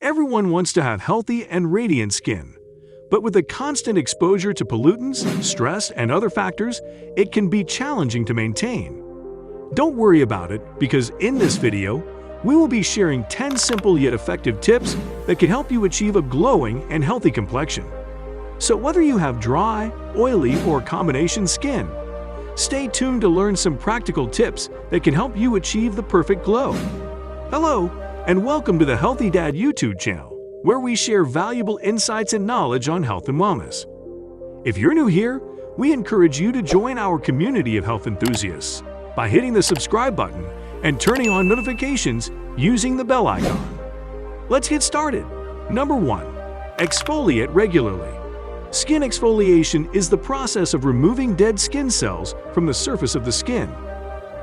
Everyone wants to have healthy and radiant skin. But with the constant exposure to pollutants, stress, and other factors, it can be challenging to maintain. Don't worry about it, because in this video, we will be sharing 10 simple yet effective tips that can help you achieve a glowing and healthy complexion. So whether you have dry, oily, or combination skin, stay tuned to learn some practical tips that can help you achieve the perfect glow. Hello, and welcome to the Healthy Dad YouTube channel, where we share valuable insights and knowledge on health and wellness. If you're new here, we encourage you to join our community of health enthusiasts by hitting the subscribe button and turning on notifications using the bell icon. Let's get started. Number 1. Exfoliate regularly. Skin exfoliation is the process of removing dead skin cells from the surface of the skin.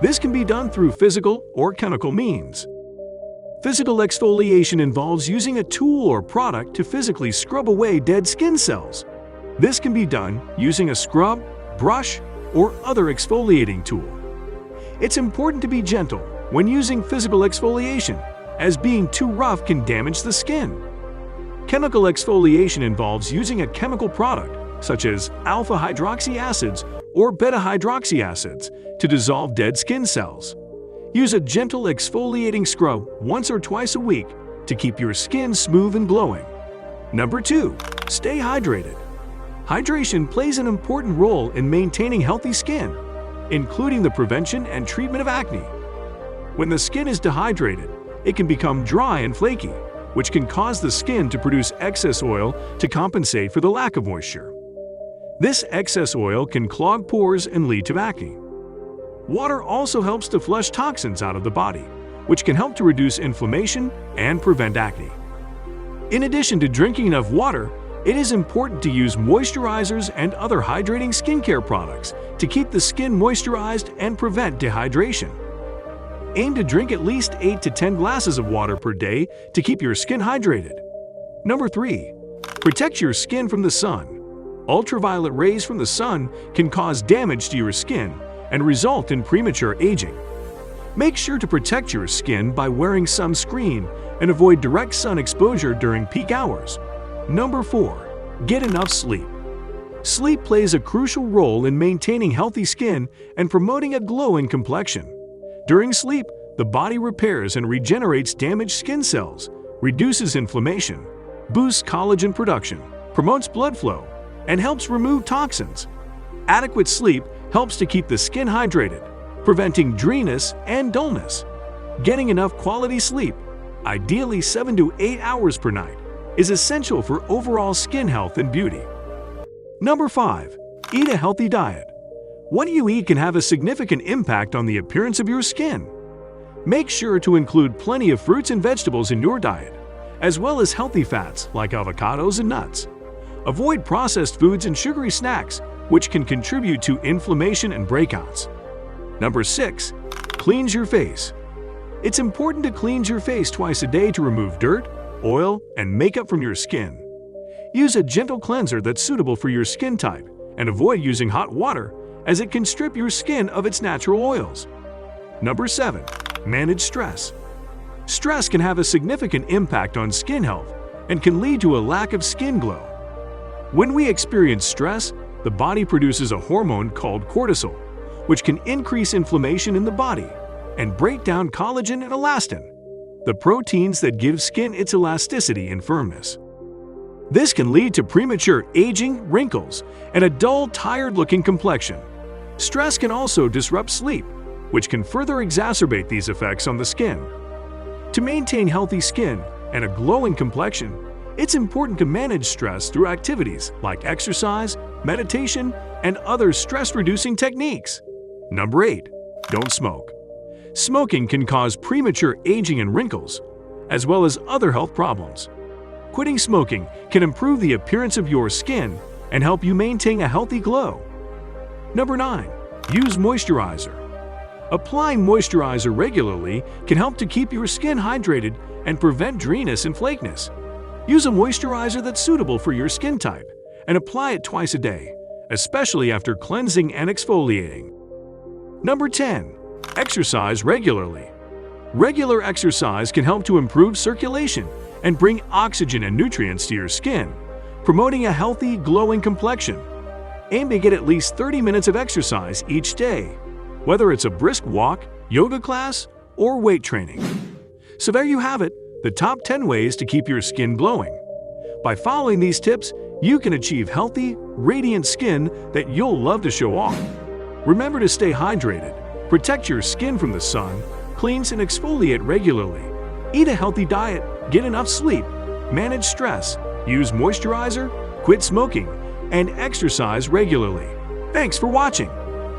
This can be done through physical or chemical means. Physical exfoliation involves using a tool or product to physically scrub away dead skin cells. This can be done using a scrub, brush, or other exfoliating tool. It's important to be gentle when using physical exfoliation, as being too rough can damage the skin. Chemical exfoliation involves using a chemical product, such as alpha-hydroxy acids or beta-hydroxy acids, to dissolve dead skin cells. Use a gentle exfoliating scrub once or twice a week to keep your skin smooth and glowing. Number 2. Stay hydrated. Hydration plays an important role in maintaining healthy skin, including the prevention and treatment of acne. When the skin is dehydrated, it can become dry and flaky, which can cause the skin to produce excess oil to compensate for the lack of moisture. This excess oil can clog pores and lead to acne. Water also helps to flush toxins out of the body, which can help to reduce inflammation and prevent acne. In addition to drinking enough water, it is important to use moisturizers and other hydrating skincare products to keep the skin moisturized and prevent dehydration. Aim to drink at least 8 to 10 glasses of water per day to keep your skin hydrated. Number 3. Protect your skin from the sun. Ultraviolet rays from the sun can cause damage to your skin and result in premature aging. Make sure to protect your skin by wearing sunscreen and avoid direct sun exposure during peak hours. Number 4. Get enough sleep. Sleep plays a crucial role in maintaining healthy skin and promoting a glowing complexion. During sleep, the body repairs and regenerates damaged skin cells, reduces inflammation, boosts collagen production, promotes blood flow, and helps remove toxins. Adequate sleep helps to keep the skin hydrated, preventing dryness and dullness. Getting enough quality sleep, ideally 7 to 8 hours per night, is essential for overall skin health and beauty. Number 5. Eat a healthy diet. What you eat can have a significant impact on the appearance of your skin. Make sure to include plenty of fruits and vegetables in your diet, as well as healthy fats like avocados and nuts. Avoid processed foods and sugary snacks, which can contribute to inflammation and breakouts. Number 6. Cleanse your face. It's important to cleanse your face twice a day to remove dirt, oil, and makeup from your skin. Use a gentle cleanser that's suitable for your skin type, and avoid using hot water, as it can strip your skin of its natural oils. Number 7. Manage stress. Stress can have a significant impact on skin health and can lead to a lack of skin glow. When we experience stress, the body produces a hormone called cortisol, which can increase inflammation in the body and break down collagen and elastin, the proteins that give skin its elasticity and firmness. This can lead to premature aging, wrinkles, and a dull, tired-looking complexion. Stress can also disrupt sleep, which can further exacerbate these effects on the skin. To maintain healthy skin and a glowing complexion, it's important to manage stress through activities like exercise, meditation, and other stress-reducing techniques. Number 8. Don't smoke. Smoking can cause premature aging and wrinkles, as well as other health problems. Quitting smoking can improve the appearance of your skin and help you maintain a healthy glow. Number 9. Use moisturizer. Applying moisturizer regularly can help to keep your skin hydrated and prevent dryness and flakiness. Use a moisturizer that's suitable for your skin type and apply it twice a day, especially after cleansing and exfoliating. Number 10. Exercise regularly. Regular exercise can help to improve circulation and bring oxygen and nutrients to your skin, promoting a healthy, glowing complexion. Aim to get at least 30 minutes of exercise each day, whether it's a brisk walk, yoga class, or weight training. So there you have it, the top 10 ways to keep your skin glowing. By following these tips, you can achieve healthy, radiant skin that you'll love to show off. Remember to stay hydrated, protect your skin from the sun, cleanse and exfoliate regularly, eat a healthy diet, get enough sleep, manage stress, use moisturizer, quit smoking, and exercise regularly. Thanks for watching.